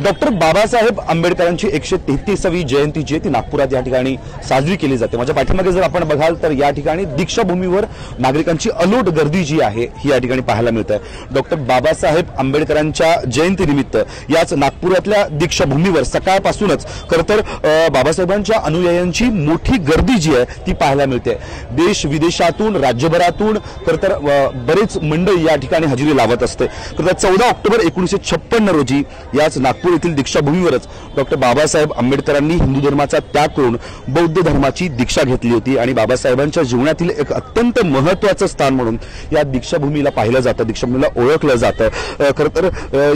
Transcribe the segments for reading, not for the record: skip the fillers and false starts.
Doctor Babasaheb आंबेडकरांची 133वी जयंती जी ती नागपुरात या ठिकाणी साजरी केली जाते। माझ्या पाठीमागे जर आपण बघाल तर या ठिकाणी दीक्षाभूमीवर नागरिकांची अलोट गर्दी जी आहे ही या ठिकाणी पाहायला मिळते। डॉक्टर बाबासाहेब आंबेडकरांच्या जयंतीनिमित्त याच नागपुरातल्या दीक्षाभूमीवर सकाळपासूनच खरतर बाबासाहेबांच्या अनुयायांची मोठी गर्दी जी आहे ती पाहायला मिळते। देश विदेशातून राज्यभरातून खरतर बरेच मंडळी या ठिकाणी हजेरी लावत असते। खरतर 14 ऑक्टोबर 1956 रोजी याच नागपूर येथील दीक्षाभूमीवरच डॉक्टर बाबासाहेब आंबेडकरांनी हिंदू धर्माचा त्याग करून बौद्ध धर्माची दीक्षा घेतली होती आणि बाबासाहेबांच्या जीवनातील एक अत्यंत महत्त्वाचं स्थान म्हणून या दीक्षाभूमीला पाहिलं जातं, दीक्षाभूमीला ओळखलं जातं। खरतर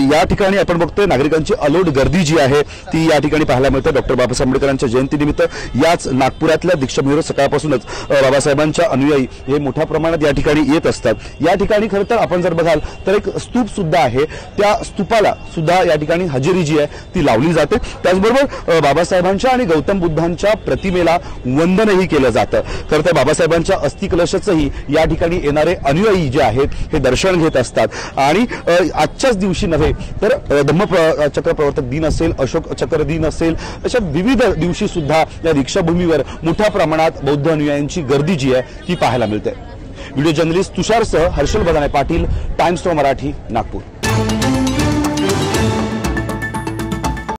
या ठिकाणी आपण बघतोय नागरिकांची अलोट गर्दी जी आहे ती या ठिकाणी पाहायला मिळते। डॉक्टर बाबासाहेब आंबेडकरांच्या जयंतीनिमित्त याच नागपुरातल्या दीक्षाभूमीवर सकाळपासूनच बाबासाहेबांच्या अनुयायी हे मोठ्या प्रमाणात या ठिकाणी येत असतात। या ठिकाणी खरतर आपण जर बघाल तर एक स्तूप सुद्धा आहे, त्या स्तूपाला सुद्धा या ठिकाणी हजेरी जी आहे ती लावली जाते। त्याचबरोबर बाबासाहेबांच्या आणि गौतम बुद्धांच्या प्रतिमेला वंदनही केलं जातं। खरतर बाबासाहेबांच्या अस्थि कलशाचंही या ठिकाणी येणारे अनुयायी जे आहेत हे दर्शन घेत असतात आणि आजच्याच दिवशी नव्हे तर धम्मचक्र प्रवर्तक दिन असेल, अशोक चक्र दिन असेल, अशा विविध दिवशी सुद्धा या दीक्षाभूमीवर मोठ्या प्रमाणात बौद्ध अनुयायांची गर्दी जी आहे ती पाहायला मिळते। व्हिडिओ जर्नलिस्ट तुषारसह हर्षल बदाने पाटील, टाइम्स ऑफ मराठी, नागपूर।